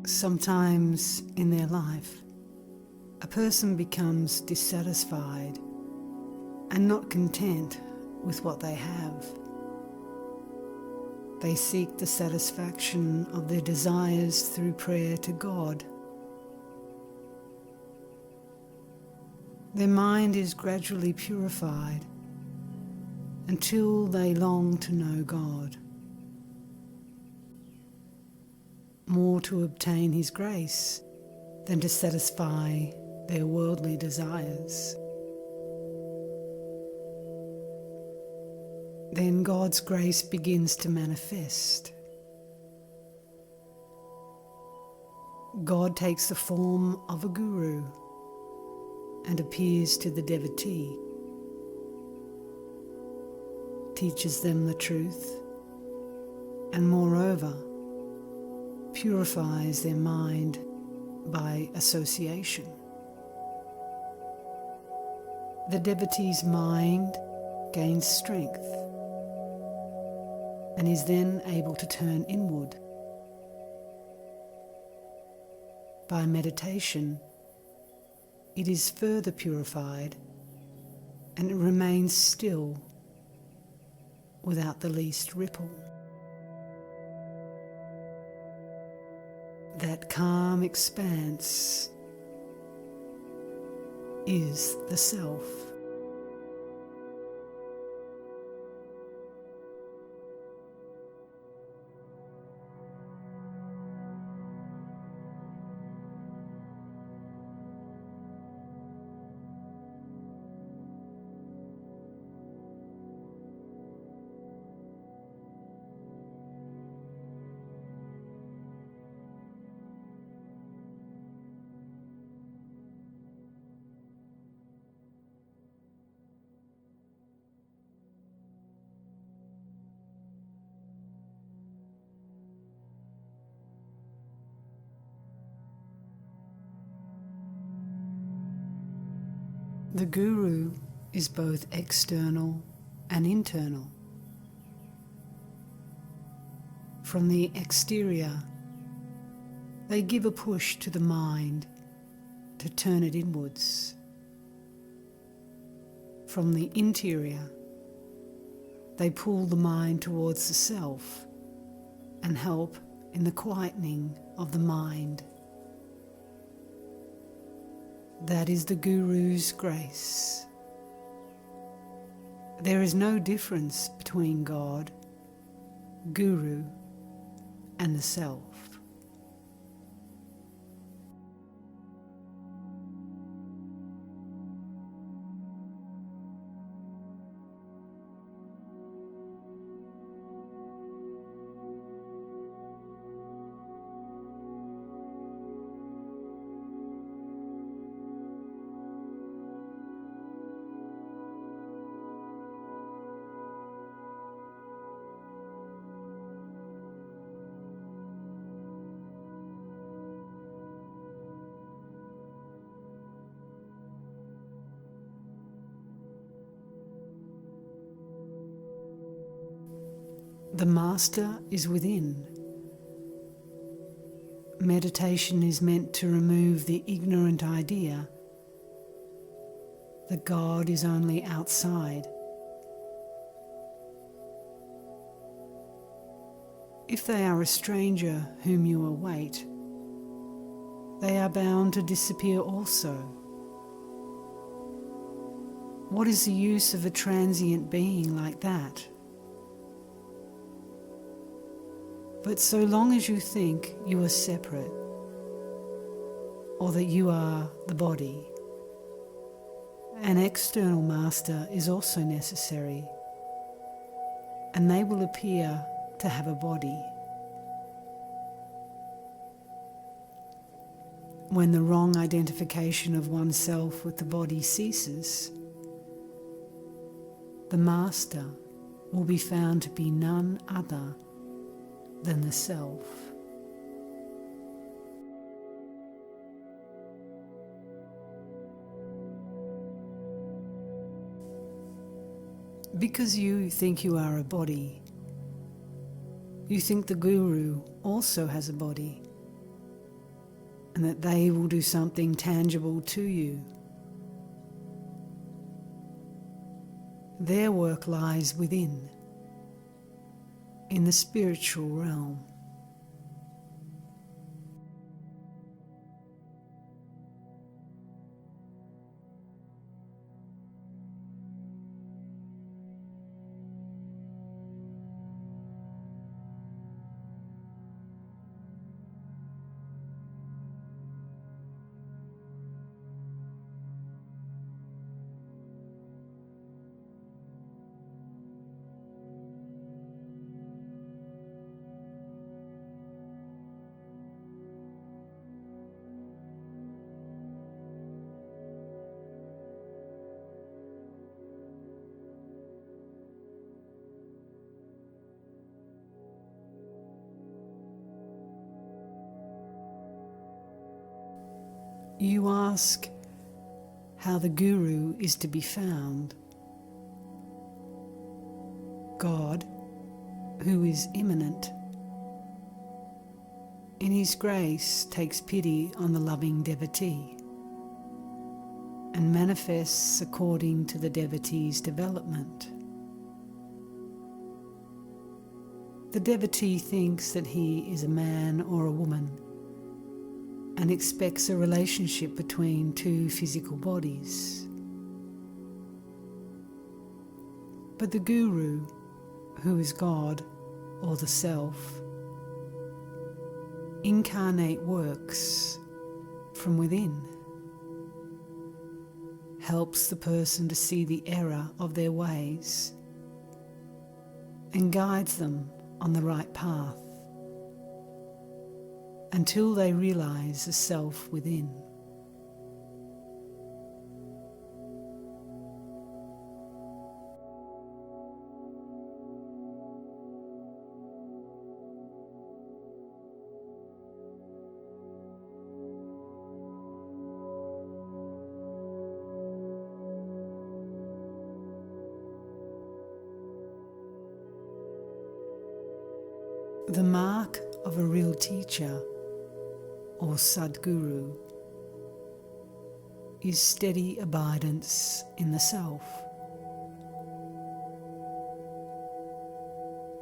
Sometimes in their life, a person becomes dissatisfied and not content with what they have. They seek the satisfaction of their desires through prayer to God. Their mind is gradually purified until they long to know God, more to obtain His grace than to satisfy their worldly desires. Then God's grace begins to manifest. God takes the form of a guru and appears to the devotee, teaches them the truth, and moreover, purifies their mind by association. The devotee's mind gains strength and is then able to turn inward. By meditation, it is further purified and it remains still without the least ripple. That calm expanse is the self. The guru is both external and internal. From the exterior, they give a push to the mind to turn it inwards. From the interior, they pull the mind towards the self and help in the quietening of the mind. That is the Guru's grace. There is no difference between God, Guru, and the self. The Master is within. Meditation is meant to remove the ignorant idea that God is only outside. If they are a stranger whom you await, they are bound to disappear also. What is the use of a transient being like that? But so long as you think you are separate, or that you are the body, an external master is also necessary, and they will appear to have a body. When the wrong identification of oneself with the body ceases, the master will be found to be none other than the self. Because you think you are a body, you think the Guru also has a body. and that they will do something tangible to you. Their work lies within, in the spiritual realm. You ask how the Guru is to be found. God, who is immanent, in His grace takes pity on the loving devotee and manifests according to the devotee's development. The devotee thinks that he is a man or a woman and expects a relationship between two physical bodies. But the Guru, who is God or the Self, incarnate works from within, helps the person to see the error of their ways and guides them on the right path until they realize the self within. The mark of a real teacher or Sadguru is steady abidance in the self,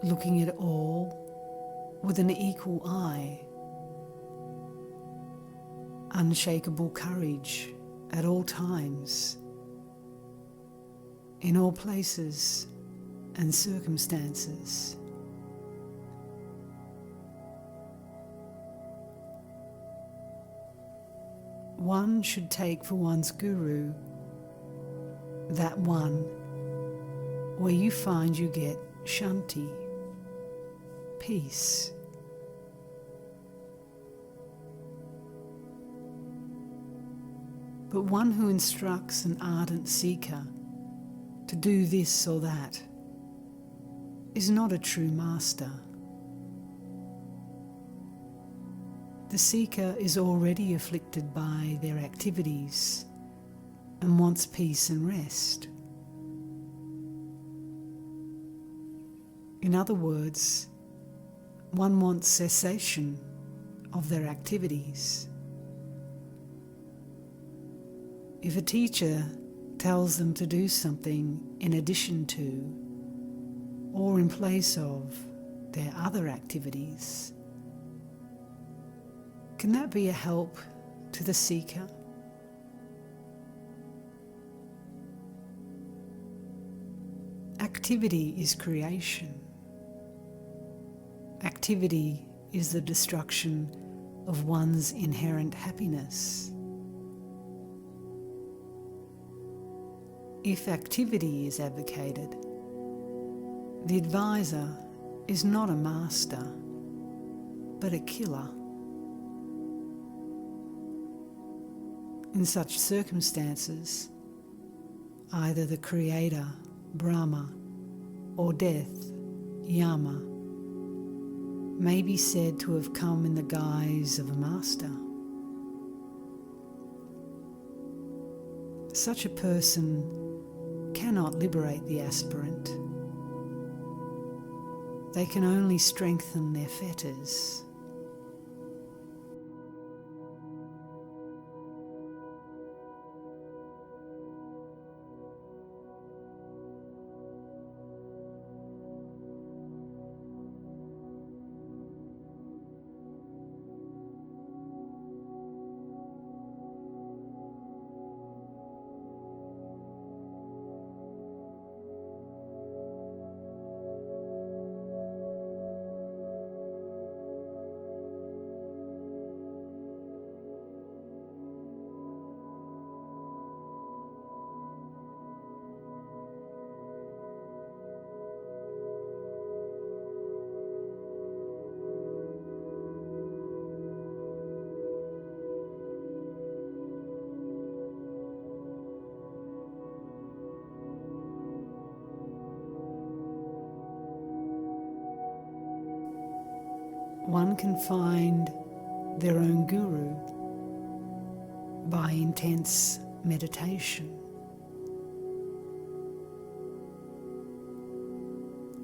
looking at all with an equal eye, unshakable courage at all times, in all places and circumstances. One should take for one's Guru that one where you find you get shanti, peace. But one who instructs an ardent seeker to do this or that is not a true master. The seeker is already afflicted by their activities and wants peace and rest. In other words, one wants cessation of their activities. If a teacher tells them to do something in addition to or in place of their other activities, can that be a help to the seeker? Activity is creation. Activity is the destruction of one's inherent happiness. If activity is advocated, the advisor is not a master, but a killer. In such circumstances, either the Creator, Brahma, or death, Yama, may be said to have come in the guise of a master. Such a person cannot liberate the aspirant. They can only strengthen their fetters. one can find their own guru by intense meditation.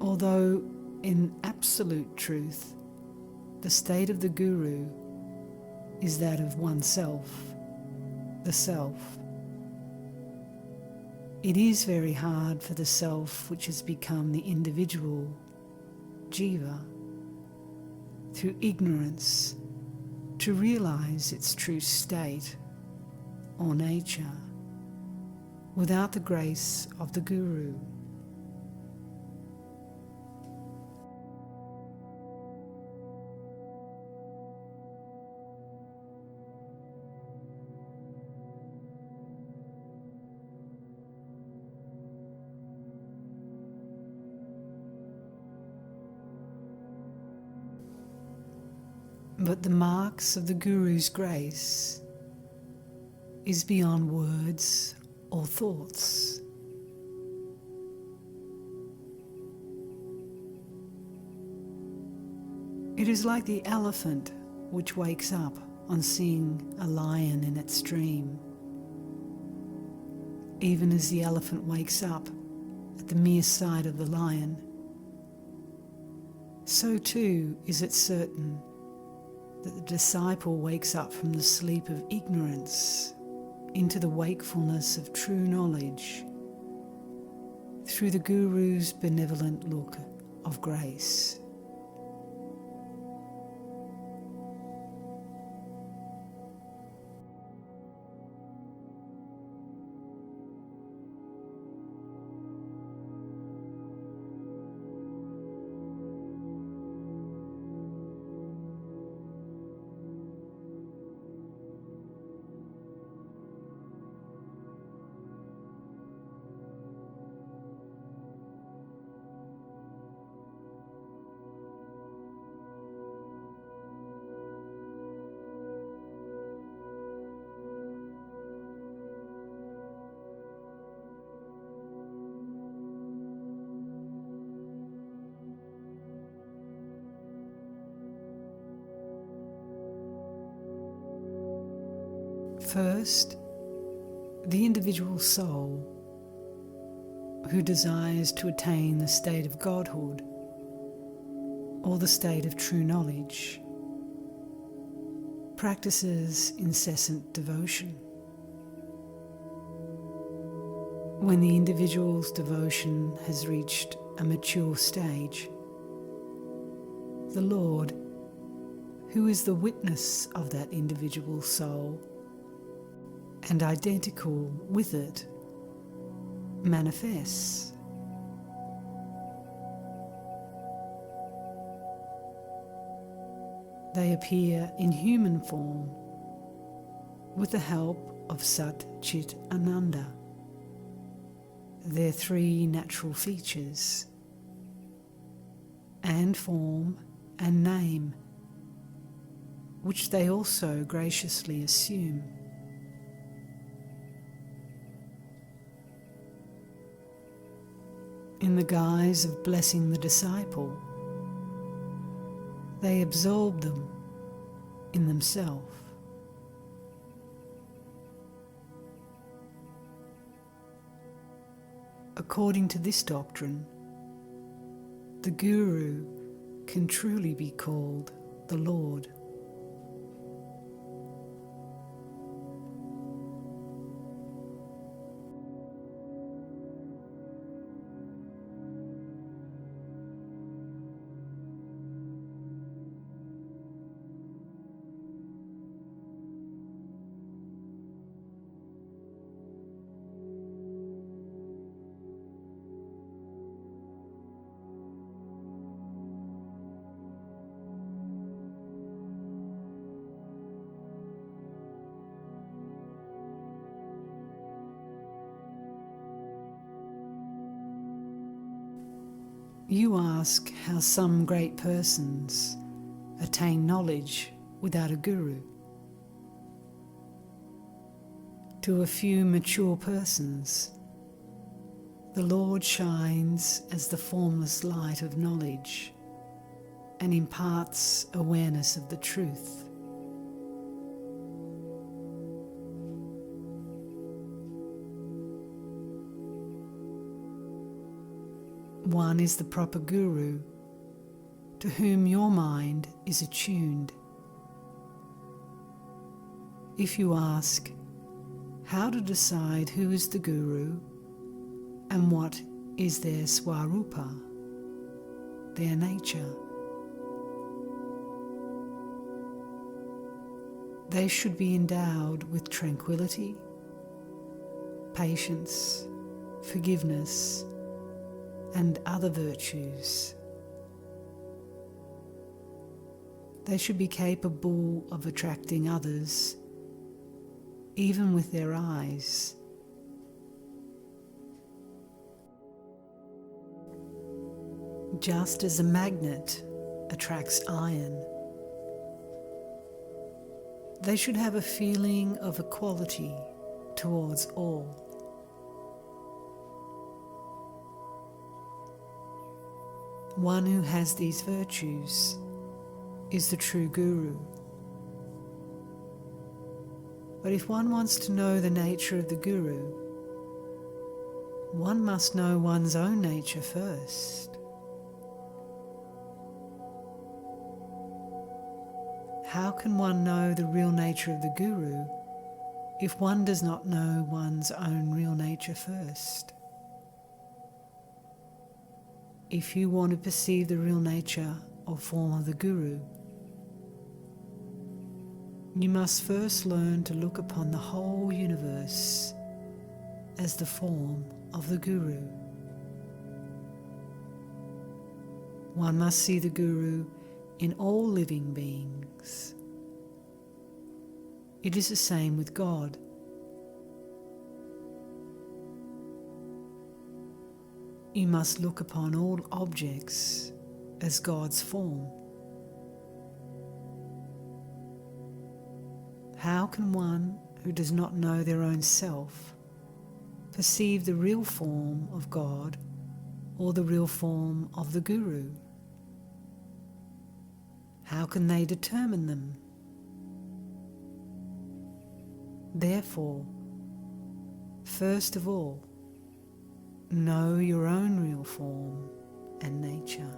Although in absolute truth, the state of the guru is that of oneself, the self. It is very hard for the self, which has become the individual, jiva, through ignorance, to realize its true state or nature without the grace of the guru. But the marks of the Guru's grace is beyond words or thoughts. It is like the elephant which wakes up on seeing a lion in its dream. Even as the elephant wakes up at the mere sight of the lion, so too is it certain that the disciple wakes up from the sleep of ignorance into the wakefulness of true knowledge through the Guru's benevolent look of grace. First, the individual soul who desires to attain the state of godhood or the state of true knowledge practices incessant devotion. When the individual's devotion has reached a mature stage, the Lord, who is the witness of that individual soul and identical with it, manifests. They appear in human form with the help of Sat Chit Ananda, their three natural features, and form and name, which they also graciously assume. In the guise of blessing the disciple, they absorb them in themselves. According to this doctrine, the Guru can truly be called the Lord. You ask how some great persons attain knowledge without a guru. To a few mature persons, the Lord shines as the formless light of knowledge, and imparts awareness of the truth. One is the proper guru, to whom your mind is attuned. If you ask how to decide who is the guru and what is their swarupa, their nature, they should be endowed with tranquility, patience, forgiveness, and other virtues. They should be capable of attracting others, even with their eyes. Just as a magnet attracts iron, they should have a feeling of equality towards all. One who has these virtues is the true guru. But if one wants to know the nature of the guru, one must know one's own nature first. How can one know the real nature of the guru if one does not know one's own real nature first? If you want to perceive the real nature or form of the guru, you must first learn to look upon the whole universe as the form of the guru. One must see the guru in all living beings. It is the same with God. You must look upon all objects as God's form. How can one who does not know their own self perceive the real form of God or the real form of the Guru? How can they determine them? Therefore, first of all, know your own real form and nature.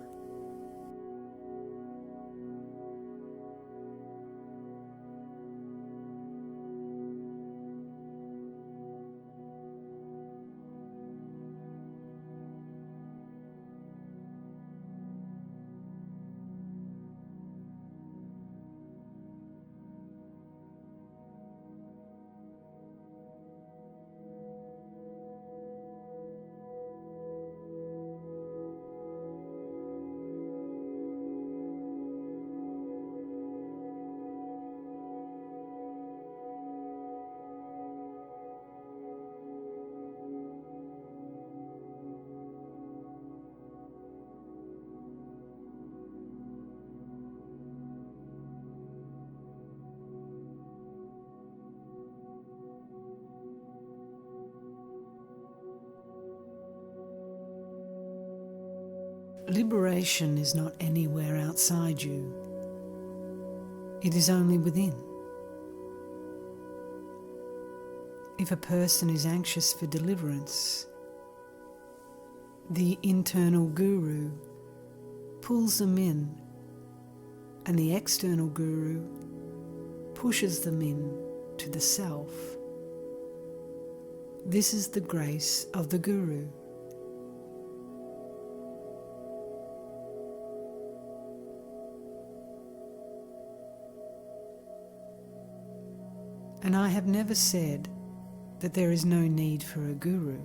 Liberation is not anywhere outside you. It is only within. If a person is anxious for deliverance, the internal guru pulls them in, and the external guru pushes them in to the self. This is the grace of the guru. And I have never said that there is no need for a guru.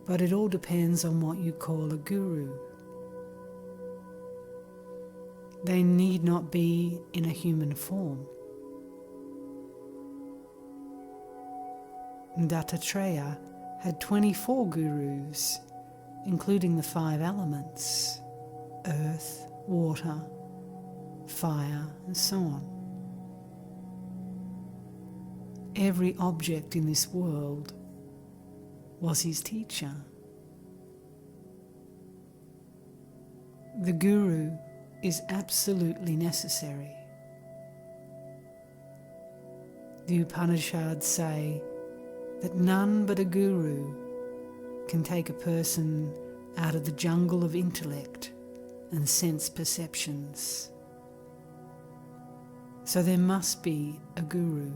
But it all depends on what you call a guru. They need not be in a human form. Dattatreya had 24 gurus, including the 5 elements: earth, water, fire, and so on. Every object in this world was his teacher. The guru is absolutely necessary. The Upanishads say that none but a guru can take a person out of the jungle of intellect and sense perceptions. So there must be a guru.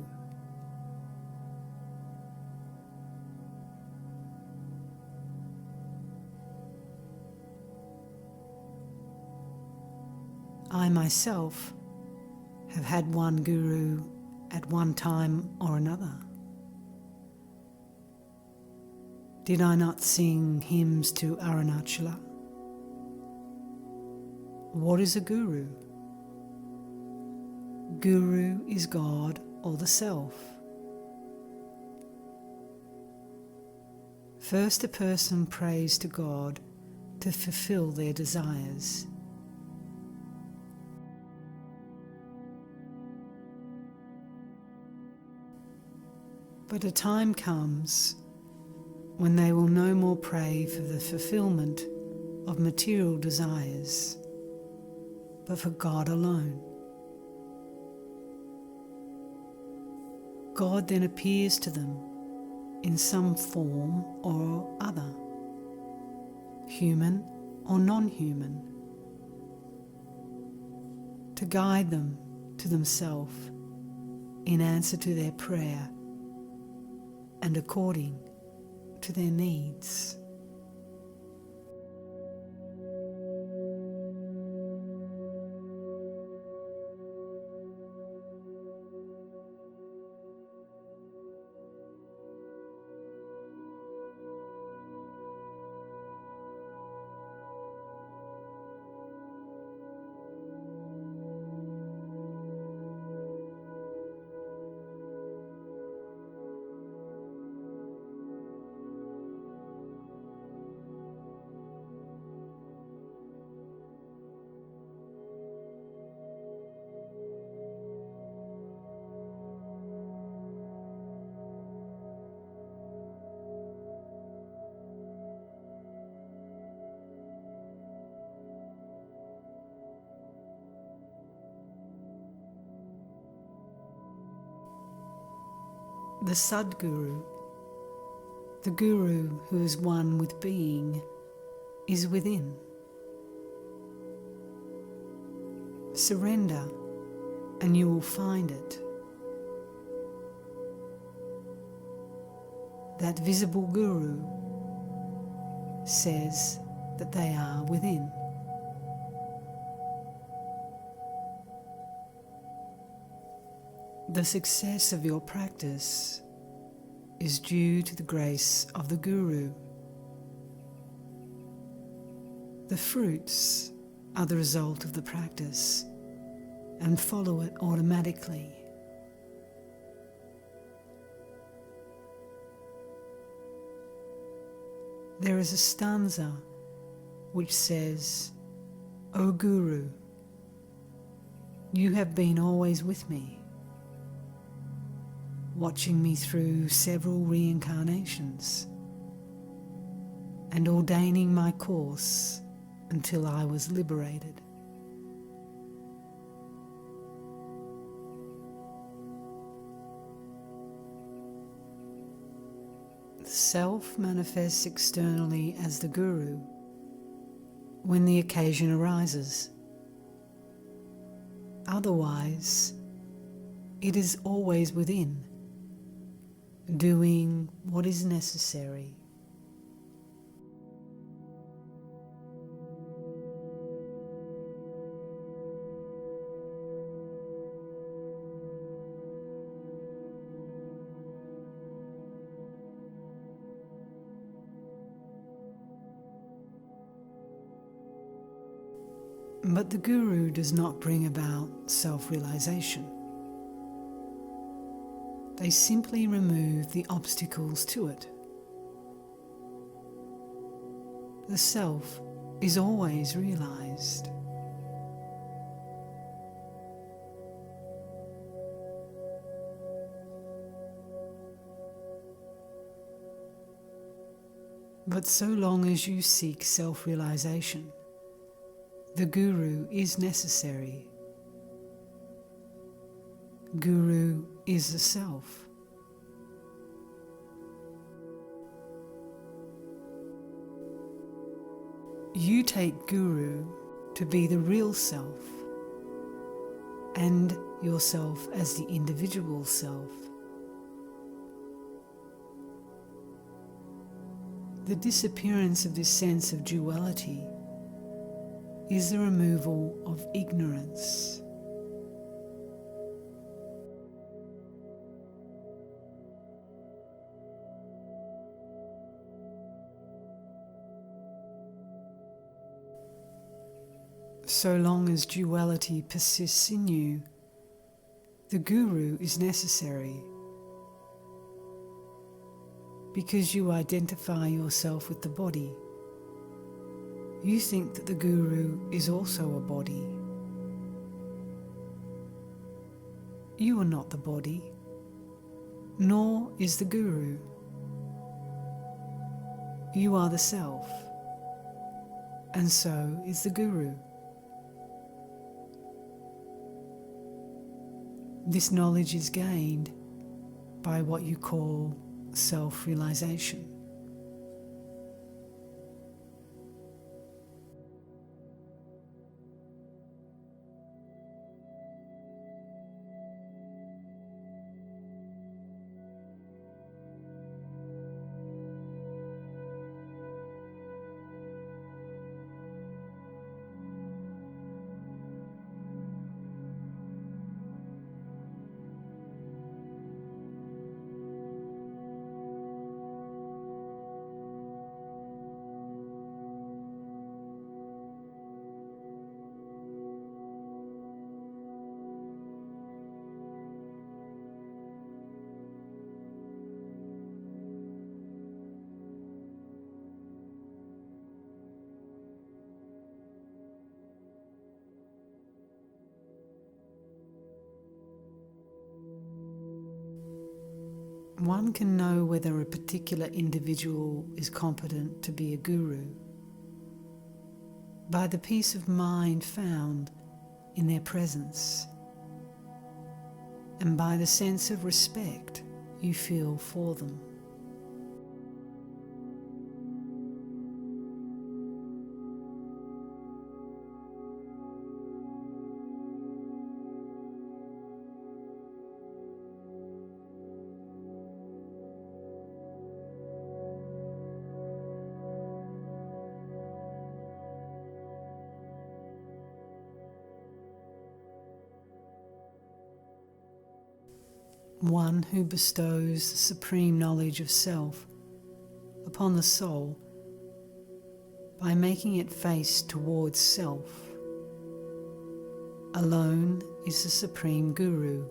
I myself have had one guru at one time or another. Did I not sing hymns to Arunachala? What is a guru? Guru is God or the Self. First, a person prays to God to fulfill their desires. But a time comes when they will no more pray for the fulfillment of material desires, but for God alone. God then appears to them in some form or other, human or non-human, to guide them to themselves in answer to their prayer and according to their needs. The Sadguru, the Guru who is one with being, is within. Surrender and you will find it. That visible Guru says that they are within. The success of your practice is due to the grace of the Guru. The fruits are the result of the practice and follow it automatically. There is a stanza which says, "O Guru, you have been always with me, watching me through several reincarnations and ordaining my course until I was liberated." The Self manifests externally as the Guru when the occasion arises. Otherwise, it is always within, doing what is necessary. But the Guru does not bring about self-realization. They simply remove the obstacles to it. The Self is always realized. But so long as you seek self-realization, the Guru is necessary. Guru is the Self. You take Guru to be the real Self, and yourself as the individual self. The disappearance of this sense of duality is the removal of ignorance. So long as duality persists in you, the Guru is necessary, because you identify yourself with the body. You think that the Guru is also a body. You are not the body, nor is the Guru. You are the Self, and so is the Guru. This knowledge is gained by what you call self-realization. One can know whether a particular individual is competent to be a guru by the peace of mind found in their presence, and by the sense of respect you feel for them. One who bestows the supreme knowledge of self upon the soul by making it face towards self alone is the supreme Guru,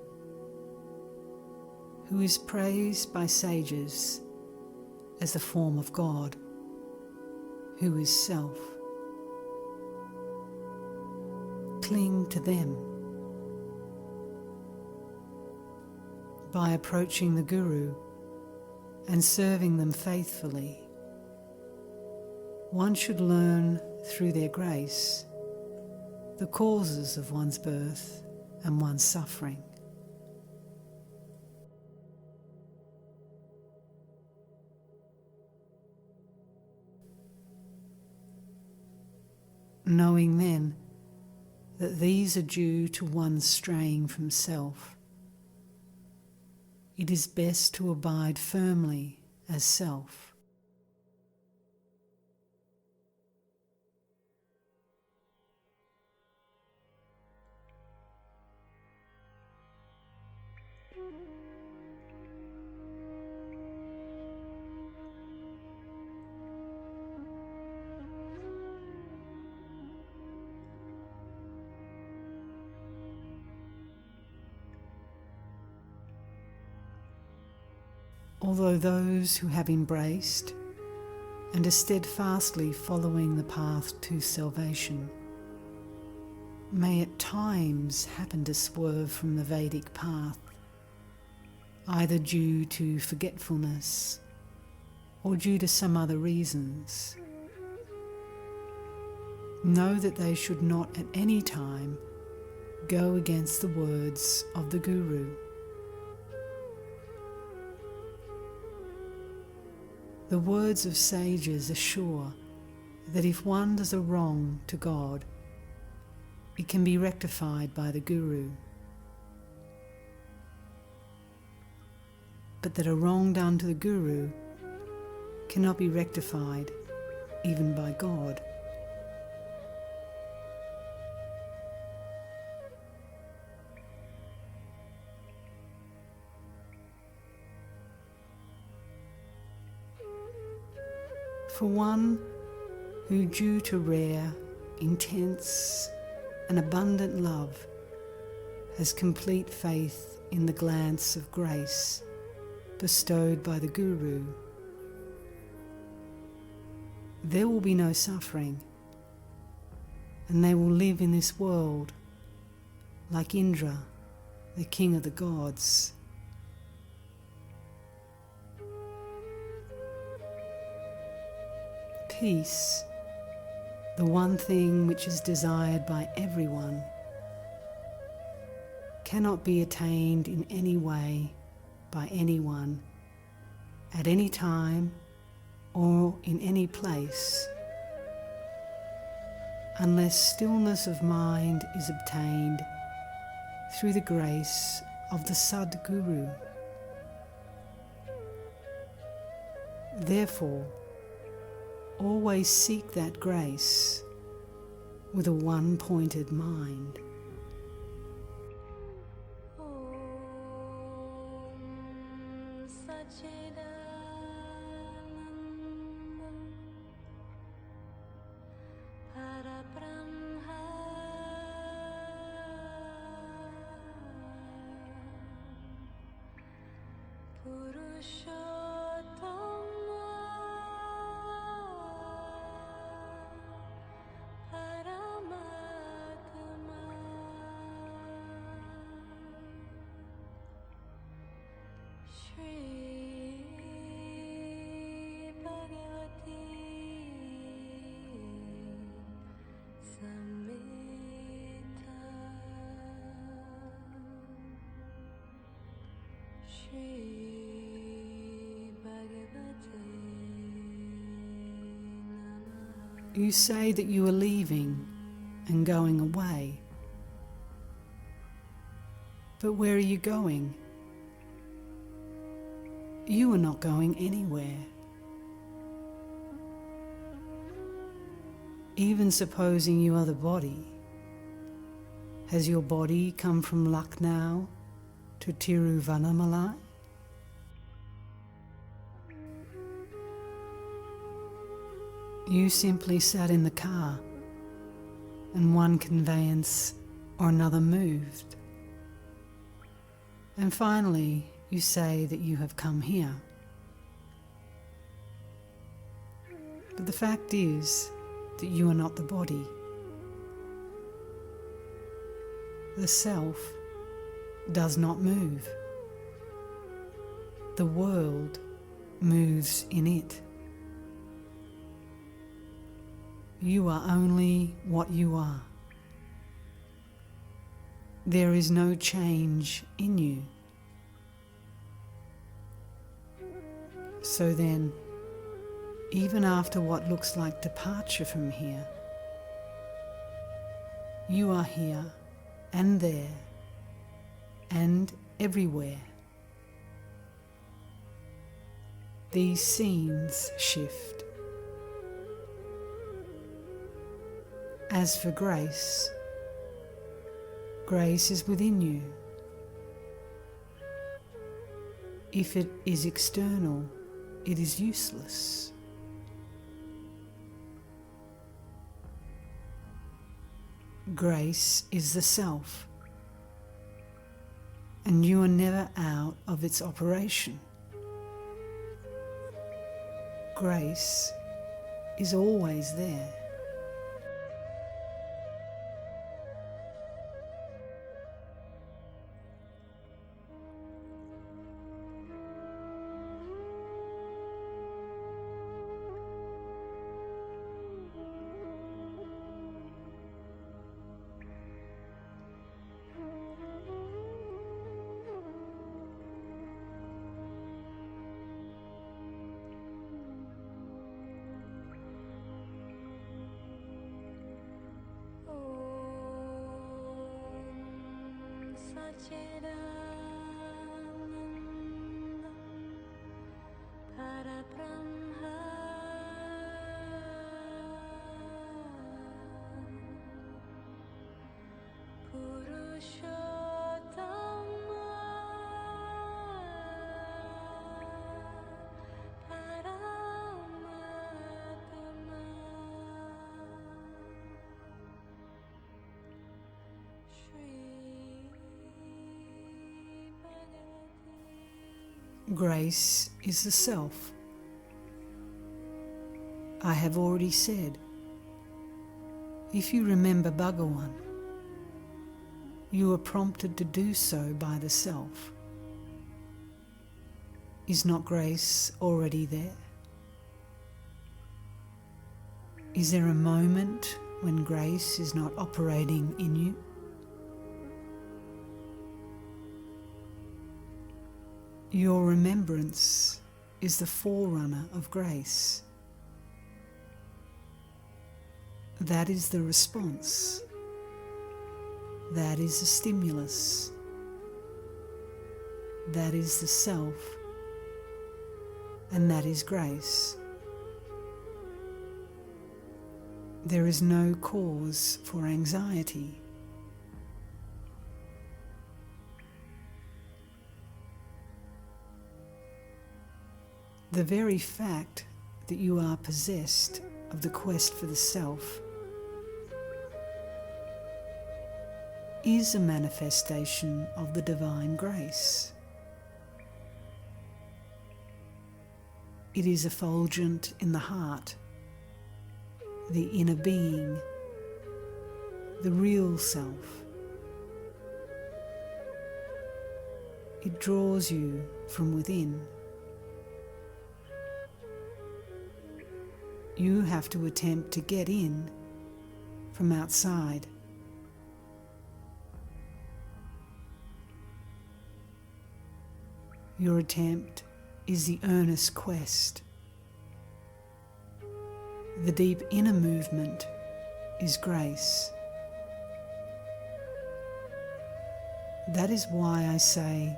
who is praised by sages as the form of God, who is self. Cling to them. By approaching the Guru and serving them faithfully, one should learn through their grace the causes of one's birth and one's suffering. Knowing then that these are due to one's straying from self, it is best to abide firmly as self. Although those who have embraced and are steadfastly following the path to salvation may at times happen to swerve from the Vedic path, either due to forgetfulness or due to some other reasons, know that they should not at any time go against the words of the Guru. The words of sages assure that if one does a wrong to God, it can be rectified by the Guru, but that a wrong done to the Guru cannot be rectified even by God. For one who, due to rare, intense and abundant love, has complete faith in the glance of grace bestowed by the Guru, there will be no suffering, and they will live in this world like Indra, the king of the gods. Peace, the one thing which is desired by everyone, cannot be attained in any way by anyone, at any time or in any place, unless stillness of mind is obtained through the grace of the Sadguru. Therefore, always seek that grace with a one-pointed mind. You say that you are leaving and going away. But where are you going? You are not going anywhere. Even supposing you are the body, has your body come from Lucknow to Tiruvannamalai? You simply sat in the car and one conveyance or another moved. And finally, you say that you have come here. But the fact is that you are not the body. The self does not move. The world moves in it. You are only what you are. There is no change in you. So then, even after what looks like departure from here, you are here and there and everywhere. These scenes shift. As for grace, grace is within you. If it is external, it is useless. Grace is the self, and you are never out of its operation. Grace is always there. Grace is the self. I have already said, if you remember Bhagawan, you are prompted to do so by the self. Is not grace already there? Is there a moment when grace is not operating in you? Your remembrance is the forerunner of grace. That is the response. That is the stimulus. That is the self. And that is grace. There is no cause for anxiety. The very fact that you are possessed of the quest for the self is a manifestation of the divine grace. It is effulgent in the heart, the inner being, the real self. It draws you from within. You have to attempt to get in from outside. Your attempt is the earnest quest. The deep inner movement is grace. That is why I say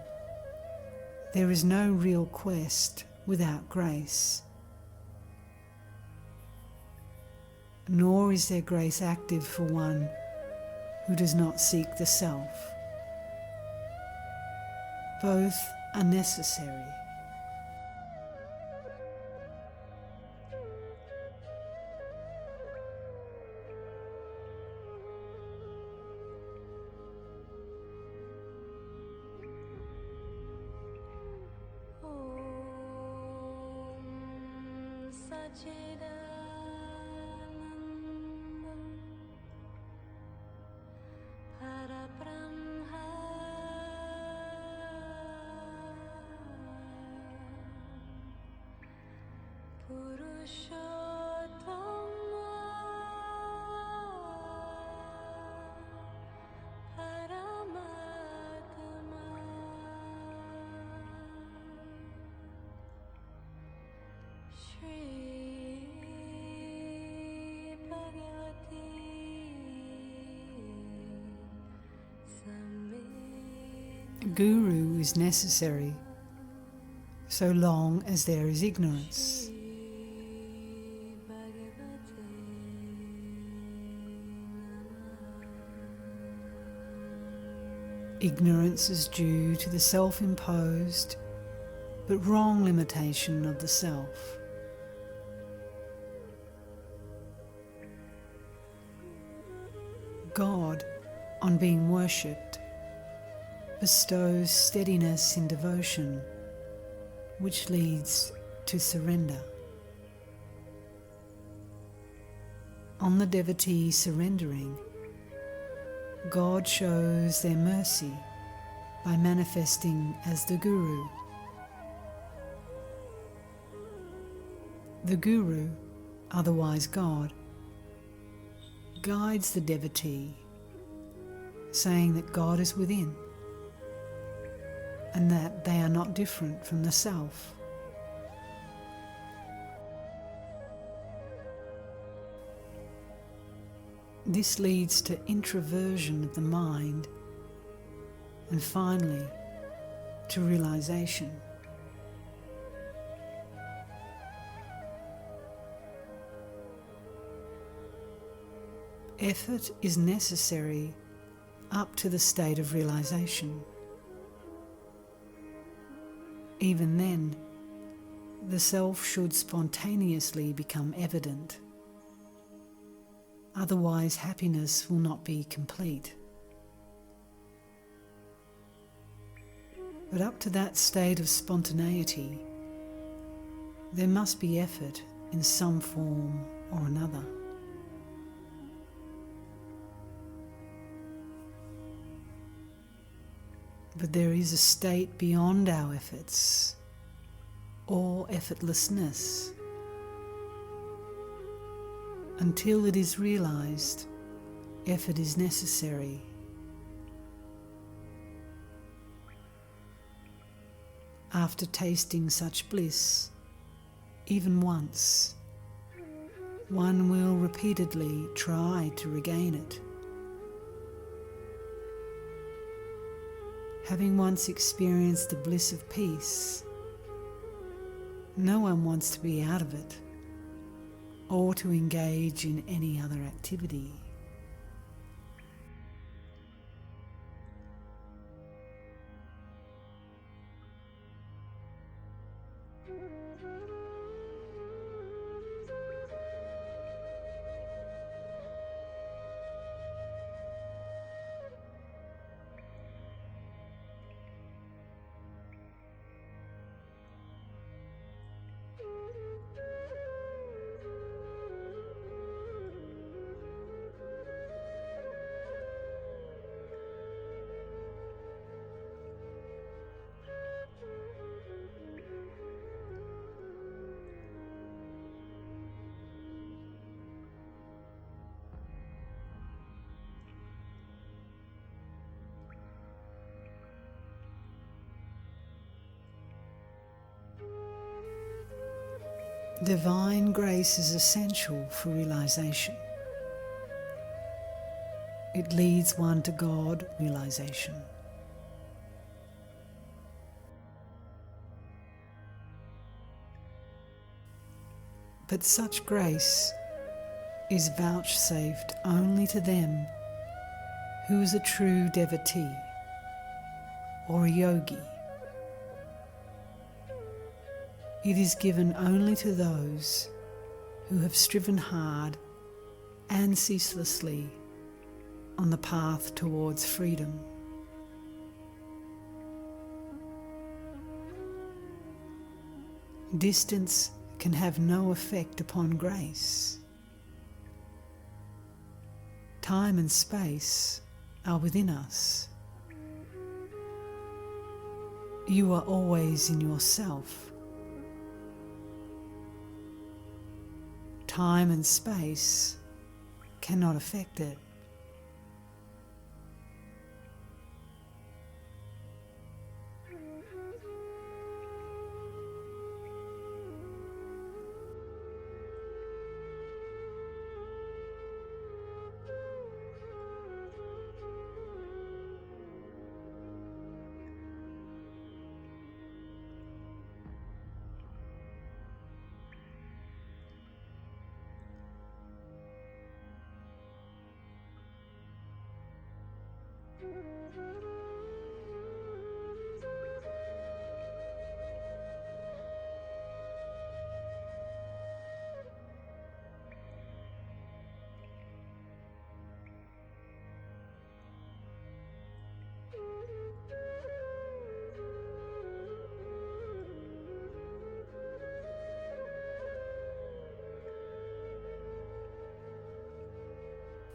there is no real quest without grace. Nor is there grace active for one who does not seek the self. Both are necessary. Guru is necessary so long as there is ignorance. Ignorance is due to the self-imposed but wrong limitation of the self. God, on being worshipped, bestows steadiness in devotion, which leads to surrender. On the devotee surrendering, God shows their mercy by manifesting as the Guru. The Guru, otherwise God, guides the devotee, saying that God is within and that they are not different from the self. This leads to introversion of the mind and finally to realization. Effort is necessary up to the state of realization. Even then, the self should spontaneously become evident. Otherwise, happiness will not be complete. But up to that state of spontaneity, there must be effort in some form or another. But there is a state beyond our efforts, or effortlessness. Until it is realized, effort is necessary. After tasting such bliss, even once, one will repeatedly try to regain it. Having once experienced the bliss of peace, no one wants to be out of it or to engage in any other activity. Divine grace is essential for realization. It leads one to God realization. But such grace is vouchsafed only to them who is a true devotee or a yogi. It is given only to those who have striven hard and ceaselessly on the path towards freedom. Distance can have no effect upon grace. Time and space are within us. You are always in yourself. Time and space cannot affect it.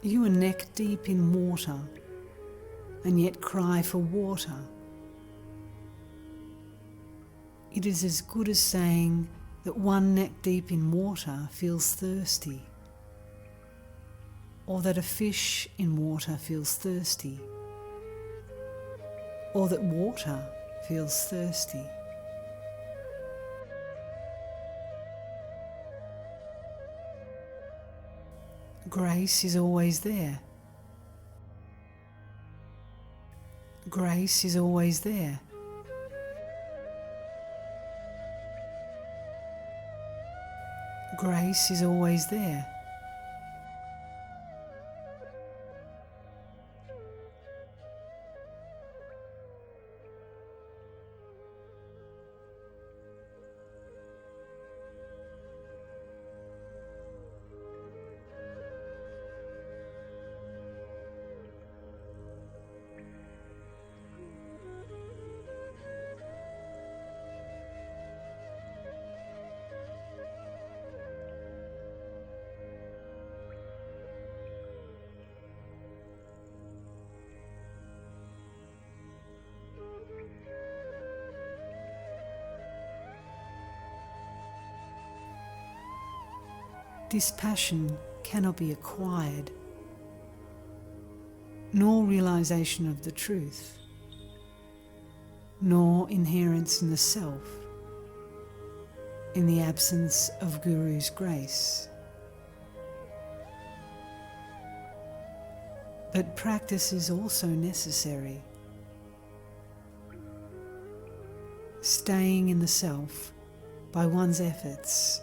You are neck deep in water and yet cry for water. It is as good as saying that one neck deep in water feels thirsty, or that a fish in water feels thirsty, or that water feels thirsty. Grace is always there. Grace is always there. Grace is always there. Dispassion cannot be acquired, nor realization of the truth, nor inherence in the self, in the absence of Guru's grace. But practice is also necessary. Staying in the self by one's efforts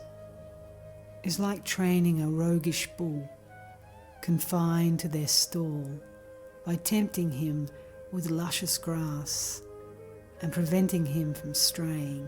is like training a roguish bull confined to their stall by tempting him with luscious grass and preventing him from straying.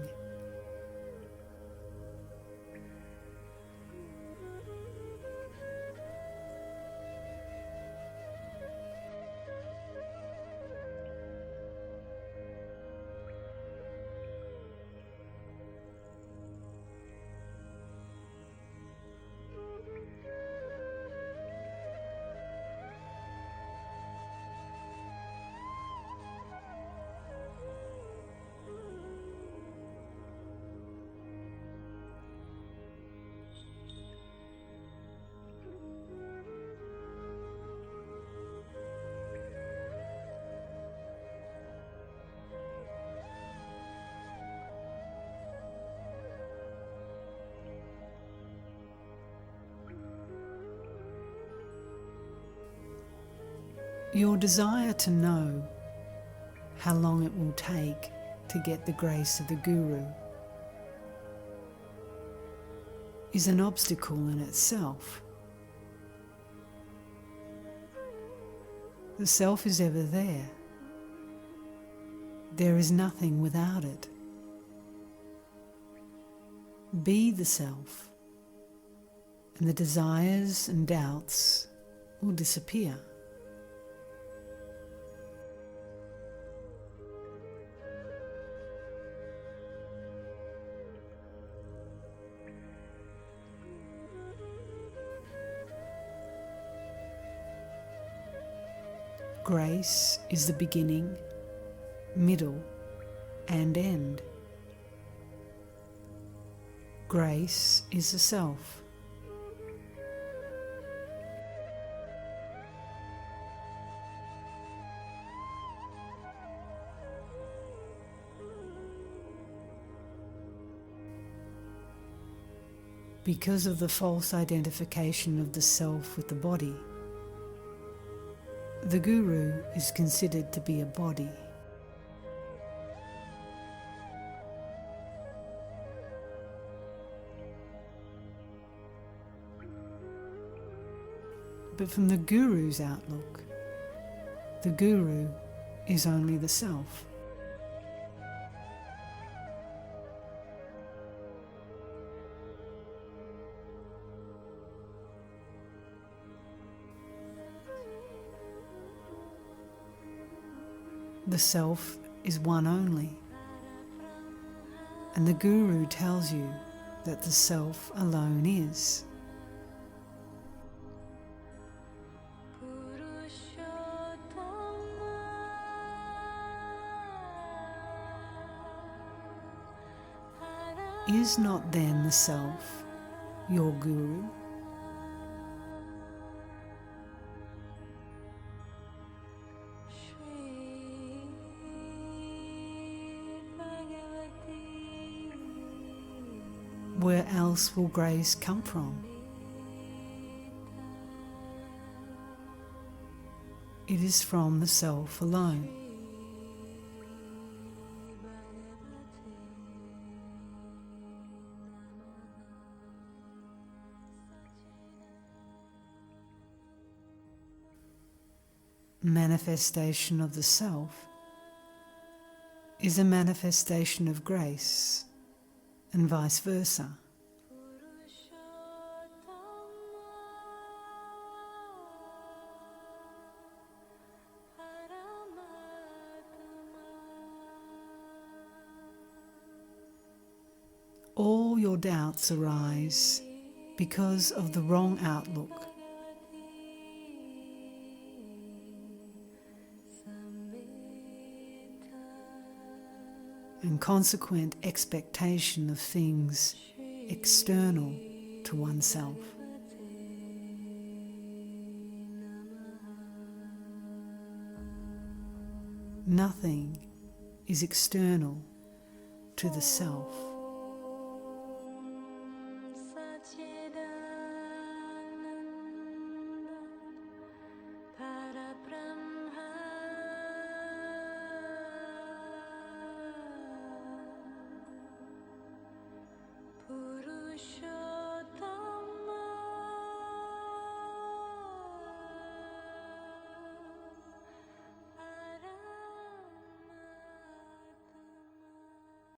Your desire to know how long it will take to get the grace of the Guru is an obstacle in itself. The self is ever there. There is nothing without it. Be the self, and the desires and doubts will disappear. Grace is the beginning, middle, and end. Grace is the self. Because of the false identification of the self with the body, the Guru is considered to be a body. But from the Guru's outlook, the Guru is only the self. The self is one only, and the Guru tells you that the self alone is. Is not then the self your Guru? Where else will grace come from? It is from the self alone. manifestation of the self is a manifestation of grace, and vice versa. All your doubts arise because of the wrong outlook. And consequent expectation of things external to oneself. Nothing is external to the self.